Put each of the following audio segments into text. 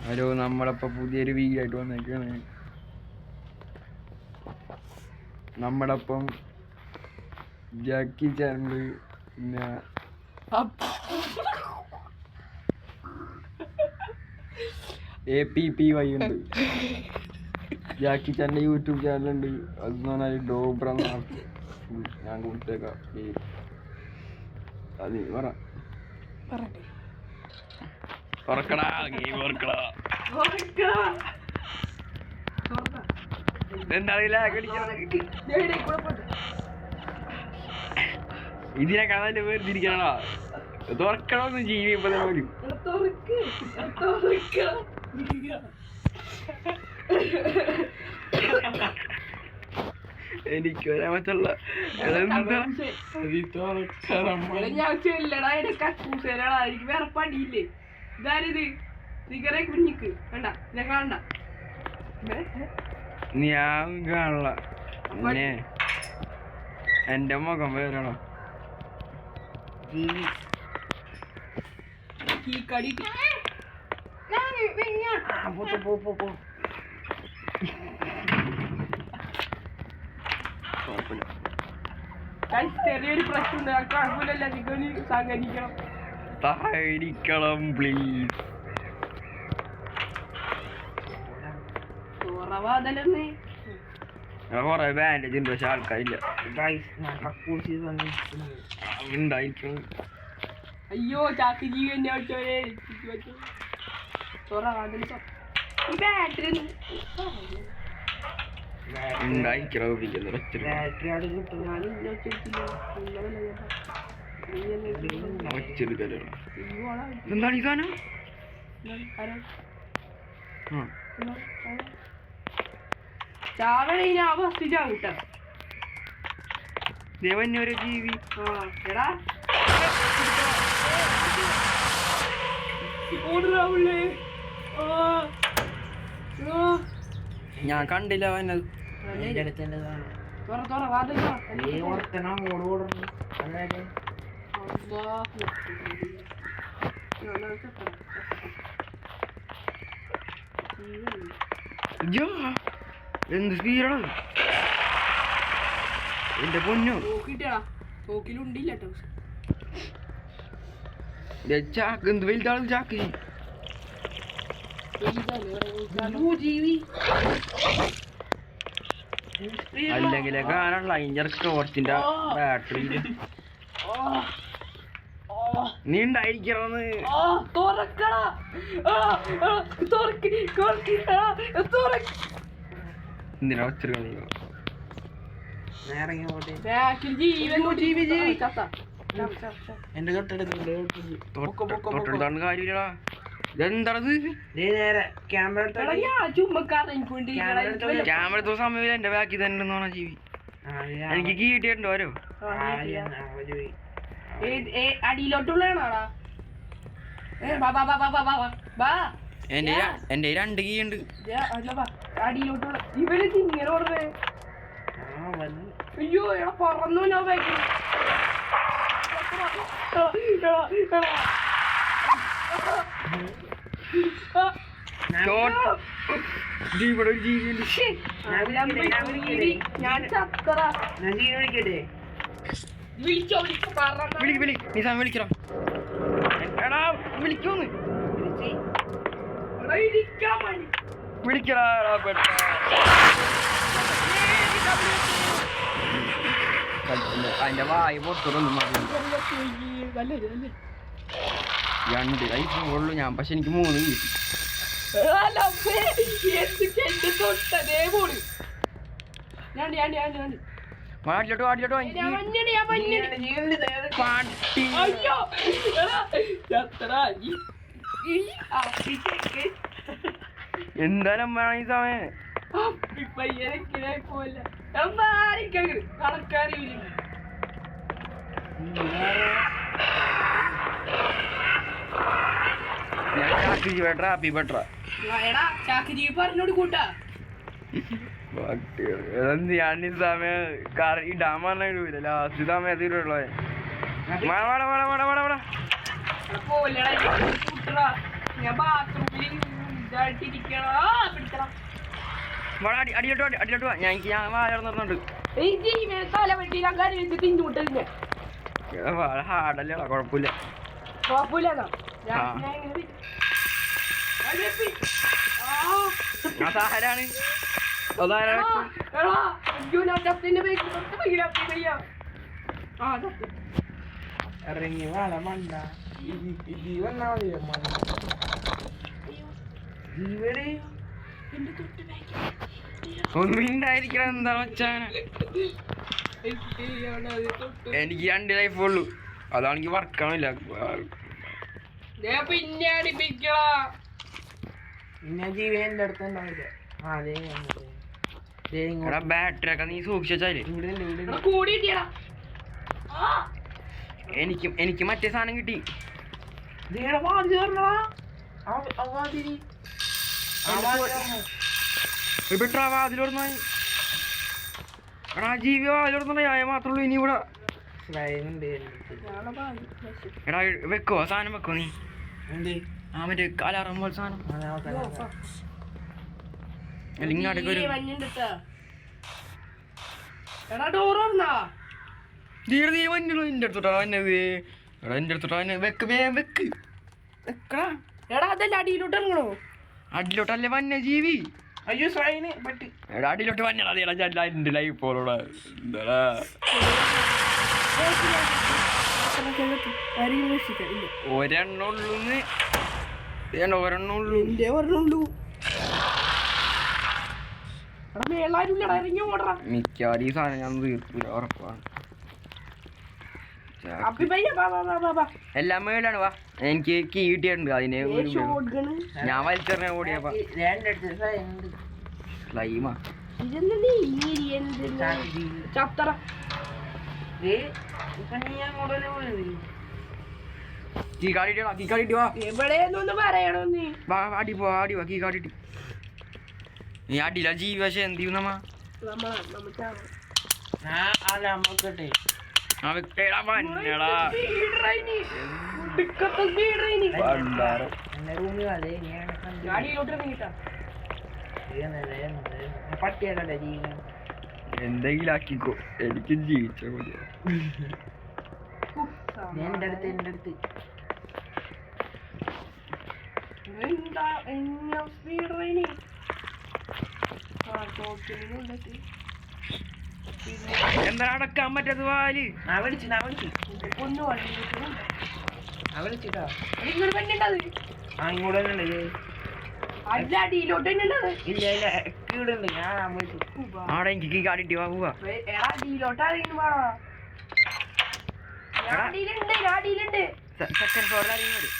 Hello, നമ്മളപ്പോ പുതിയൊരു video ആയിട്ട് വന്നേക്കാണ്. നമ്മളപ്പം ജാക്കി ചാനല് പിന്നെ APPY ഉണ്ട്. ജാക്കി ചാനലിന്റെ യൂട്യൂബ് ചാനലുണ്ട്. അതെന്ന് പറഞ്ഞാൽ ഡോബ്ര. ഞാൻ കൊടുത്തേക്കാം. അത് പറക്കടാ ഗെയിം പറക്കടാ. ഇതിനെ കാണാൻ വേർതിരിക്കണടാ. തുറക്കണമെന്ന് ജീവി ഇപ്പൊ പോലും എനിക്ക് വരാൻ പറ്റുള്ള വേറെ പണിയില്ലേ. ഇതാരിത് നികറെ കുഞ്ഞിക്ക് വേണ്ട ഇതെ കാണണ്ട. ഞാൻ കാണല. പിന്നെ എന്റെ മുഖം വേറെയാണോ ചെറിയൊരു പ്രശ്നമുണ്ട്. കുഴപ്പമില്ല, നിങ്ങള് സഹകരിക്കണം. സഹകരിക്കണം പ്ലീസ്. കൊറേ ബാൻഡേജ് ഉണ്ട്, പക്ഷെ ആൾക്കാരില്ല. ഉണ്ടായിരിക്കും. അയ്യോ ചാക്ക് ജീവൻ എന്താണ് ഈ സാധനം? ദേവന്യൊരു ജീവി. ഞാൻ കണ്ടില്ല അവനത്. എന്ത് സ്പീഡാണ് എന്റെ പൊന്നു. തോക്കിലുണ്ടില്ല ചാക്ക് എന്ത് വലുതാണ് ചാക്ക്. അല്ലെങ്കിൽ കാണാനുള്ള അതിന്റെ ടോർച്ചിന്റെ ബാറ്ററി നീ ഉണ്ടായിരിക്കണമെന്ന്. എന്തിനാ വെച്ചിരിക്കണ? എന്റെ തൊട്ടെടുത്താണ് കാര്യമില്ലടാ. ഇതെന്താണത്? ക്യാമറ എടുത്ത സമയം എന്റെ ബാക്കി തന്നെ പറഞ്ഞ ജീവി. എനിക്ക് കീ കിട്ടിയിട്ടുണ്ടോ ഓരോ? അടിയിലോട്ടുള്ളതാണോടാ? എന്റെ 2 കീ ഉണ്ട്. അടിയിലോട്ടുള്ള ഇവര് ഇങ്ങനെ ഓടണേ. അയ്യോ എടാ പറന്നു ഞാൻ ബാക്കി. ഞാൻ ചത്തറ വിളിക്കണം. എടാ വിളിക്കൂന്ന് വിളിക്കടാ. അതിന്റെ വായ പൊറത്തൊന്നും മതി. 2 ഉള്ളു ഞാൻ, പക്ഷെ എനിക്ക് 3 കിട്ടി. എന്തായാലും ഈ സമയം പറഞ്ഞോട് കൂട്ടാ. ഞാൻ ഈ സമയം ഇടാൻ പറഞ്ഞില്ല. ലാസ്റ്റ് സമയത്ത് ഇടുള്ളേ. ഞാൻ ഇതായിട്ടിരിക്കണോ പിടിക്കണം അടിയോട്ട് വാ ഞാൻ വാഴർന്നുണ്ട് ഈ ജീവനെ തല വെട്ടിയിലാൻ കാര്യം വെച്ച് തിന്നുമുട്ടതിന്റെ ഹാർഡല്ലേടാ കുഴപ്പമില്ല കുഴപ്പമില്ല അതാരാണ് ഇറങ്ങി വാള മണ്ട ജീവൻ ജീവടെ ഒന്നും ഉണ്ടായിരിക്കണം എന്താ വെച്ചാന എനിക്ക് 2 ലൈഫ് ഉള്ളൂ അതാണെങ്കിൽ വർക്കാണില്ല പിന്നെ അടിപ്പിക്കണ പിന്നെ ജീവൻ എൻ്റെ അടുത്ത് ഉണ്ടാവില്ല എടാ ബാറ്ററി ഒക്കെ നീ സൂക്ഷിച്ചാലേ കൂടി കിട്ടിയടാ എനിക്ക് മറ്റേ സാധനം കിട്ടി പെട്രാ വാതിലോർന്ന എടാ ജീവി വാതിലോർന്ന ഞാൻ മാത്രമേ ഉള്ളൂ ഇനി ഇവിടെ എടാ വെക്കോ സാധനം വെക്കോ നീ ആ മറ്റേ അലാറം പോലെ സാധനം ഇങ്ങോട്ടേക്ക് വരും എടാ ഡോറന്നാ നീ വന്നുള്ളൂ എൻ്റെ അടുത്തോട്ടാ വന്നത് എടാ എൻ്റെ അടുത്തോട്ടാ വന്നെ വെക്ക് വേഗം വെക്ക് വെക്കടാ എടാ അതല്ല അടിയിലോട്ട് ഇറങ്ങണോ അടിയിലോട്ടല്ലേ വന്യ ജീവി അയ്യോ സ്ലൈന് പറ്റി എടാ അടിയിലോട്ട് വന്നടാ നീ എടാ എൻ്റെ ലൈഫ് പോലോടാ എന്താടാ ഒരെണ്ണുള്ളൂന്ന് ഒരെണ്ണുള്ളൂ മിക്കാടി സാധനം ഞാൻ തീർക്കൂല ഉറപ്പാണ് എല്ലാം മേലാണ് വാ എനിക്ക് കീ കിട്ടിയിട്ടുണ്ട് അതിനെ ഞാൻ വലിച്ചെറിഞ്ഞ ഓടിയപ്പാ സ്ലൈമാ ചത്തറ കീ കാട്ടിട്ടാ കീ കാട്ടിട്ട് വാ എവിടെയെന്നൊന്ന് പറയണോ നീ വാ അടി പോ അടി വാ കീ കാട്ടിട്ട് നീ അടിയില്ല ജീവി പക്ഷെ എന്ത് ചെയ്യും നമ്മ പട്ടിയല്ലേ ജീവൻ എന്തെങ്കിലും ആക്കിക്കോ എനിക്ക് ജീവിച്ച മതി എൻ്റെ അടുത്ത് എന്താ അടക്കാൻ പറ്റത് വാല് വിളിച്ചിട്ടോ അല്ല അടിയിലോട്ട് തന്നെയുള്ളത് ഇല്ല ഇല്ല ഇവിടെ ഉണ്ട് ഞാൻ വിളിച്ചു ആടെ എനിക്ക് കീ കാട്ടിട്ട് വാ പോവാ അടിയിലോട്ട് അറിയുന്നു അടിയിലുണ്ട് സെക്കൻഡ് ഫ്ലോറിൽ ആരെങ്കിലും വരും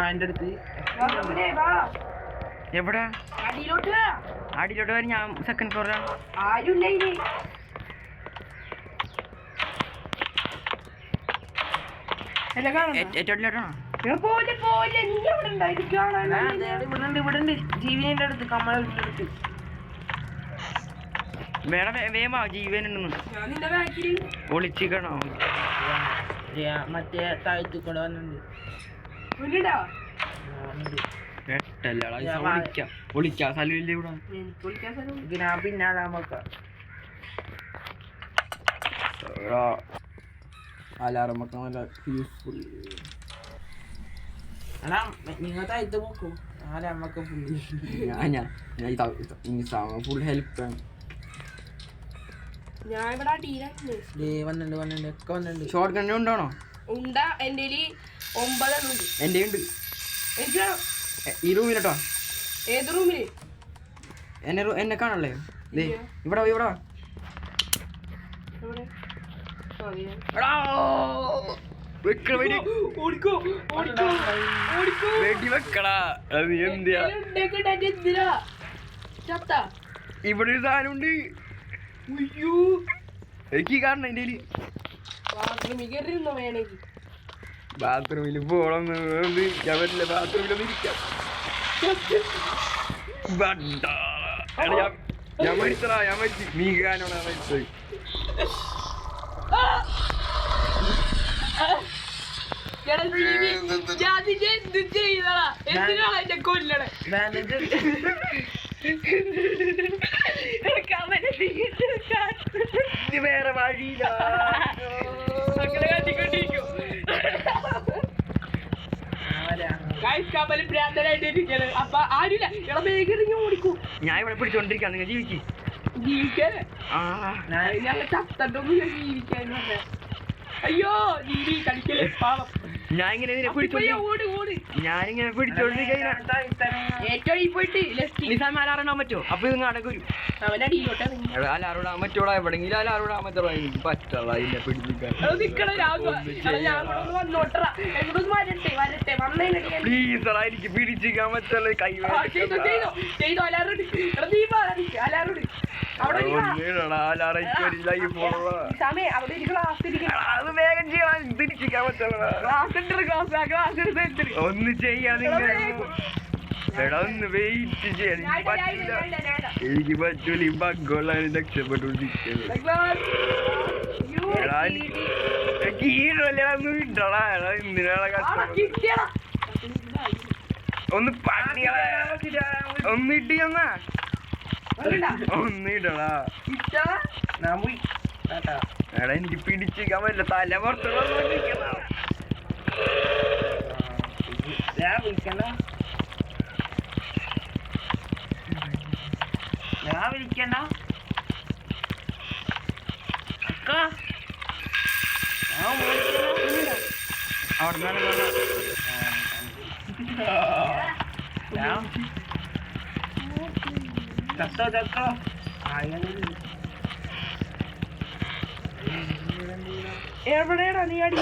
എൻ്റെ അടുത്ത് എവിടാ അടിയിലോട്ട് അടിയിലോട്ട് വരും ഞാൻ സെക്കൻഡ് ഫ്ലോറിലാണ് ആരുമില്ല ഇനി ഏറ്റവും അടിയിലോട്ടാണോ ഇവിടെ ജീവിന്റെ അടുത്ത് കമ്മലിന്റെ അടുത്ത് വേണം വേമാ ജീവനുണ്ടെന്ന് ഒളിച്ചിക്കണോ മറ്റേ താഴ്ത്തി കൂടെ വന്നിട്ടുണ്ട് ഒളിക്കാ സ്ഥലമില്ല ഇവിടെ ഇതിനാ പിന്നാലെ നമുക്ക് അലാറം വെക്കാൻ നല്ല യൂസ്ഫുൾ അടാ നിങ്ങൾ താഴ്ത്ത് പോക്കും ആരെ അമ്മക്ക് ഫുൾ ഹെൽപ്പ് ആണ് ഞാൻ ഇവിടെ അടിയിലായിരുന്നു വന്നിട്ടുണ്ട് ഒക്കെ വന്നിട്ടുണ്ട് ഷോർട്ട് ഗണ്ണ ഉണ്ടോണോ ഉണ്ട എൻ്റെ 9 ഉണ്ട് എൻ്റെ ഉണ്ട് എനിക്ക് ഈ റൂമിലോട്ടോ ഏത് റൂമില് എന്നെ കാണല്ലേ ഇവിടെ ഇവിടെ ഇവിടെ ഒരു സാധനം ഉണ്ട് എനിക്ക് കാണണം എന്റെ ബാത്റൂമിൽ പോണം ഞാൻ പറ്റില്ല ബാത്റൂമിലൊന്നും ഇരിക്കാം ഞാൻ മരിച്ചടാ ഞാൻ മരിച്ചു നീ കാണാണ് മരിച്ചത് നിന്നെ എന്ത് ചെയ്തടാ? എന്തിനാണ് എന്നെ കൊല്ലണേ? ബാൻഡേജ് വേറെ വഴിയില്ല. അങ്ങനെ കണ്ടിക്കൊണ്ടിരിക്കും. കമല് ഭ്രാന്തനായിട്ട് ഇരിക്കാണ്. അപ്പൊ ആരുമില്ല. എടാ വേഗം ഓടിക്കൂ. ഞാൻ ഇവിടെ പിടിച്ചോണ്ടിരിക്കാം, നിങ്ങൾ ജീവിക്ക്. ജീവിക്കാന് ഞങ്ങൾ ചത്തട്ടൊന്നും ജീവിക്കാൻ. അയ്യോ ജീവി കളിക്കലേ പാവം. ഞാൻ ഇങ്ങനെ ഓട് ഓട്. ഞാനിങ്ങനെ പിടിച്ചോണ്ടിരിക്കാൻ ഏറ്റവും ഈ പോയിട്ട് ലെഫ്റ്റ് അലാറിടാൻ പറ്റുമോ? അപ്പൊ ഇത് നടക്കൂല. അവന്റെ അടിയിലോട്ടെ അലാറിടാൻ പറ്റൂടാ, എവിടെങ്കിലും അലാറിടാൻ പറ്റുള്ള. എനിക്ക് പറ്റുള്ള ഇതിനെ പിടിപ്പിക്കാൻ. വന്നോട്ടറാ എങ്ങോട്ടൊന്ന് വരട്ടെ വരട്ടെ വന്നതിനടി പ്ലീസടാ, എനിക്ക് പിടിച്ചിരിക്കാൻ പറ്റുള്ള. കൈ ചെയ്തോ അലാറോട്. നീ അലാറോട് അവിടെ സമയം അവിടെ ഒരു ക്ലാസ് അത് വേഗം ചെയ്യാൻ തിരിച്ചിരിക്കാൻ പറ്റുള്ള. ഒന്ന് ചെയ്യാൻ എടാ ഒന്ന് വെയിറ്റ് ചെയ്യാൻ എനിക്ക് പറ്റൂല. ഈ ബഗ്ഗോളാണ് രക്ഷപ്പെട്ടോണ്ടിരിക്കുന്നത്. കീഴൊന്നും ഇട്ടടാ. എടാ എന്തിനാണ് കഷ്ടം? ഒന്ന് പണികളെ ഒന്ന് ഇട്ടിയെന്നാ ഒന്ന് ഇടടാ. എടാ എനിക്ക് പിടിച്ചിരിക്കാൻ പറ്റില്ല. തല പുറത്തുള്ള ഞാൻ വിളിക്കണ്ട അക്ക. അവിടെ ചത്തോ ചത്തോ. എവിടെയാടാ നീ അടി?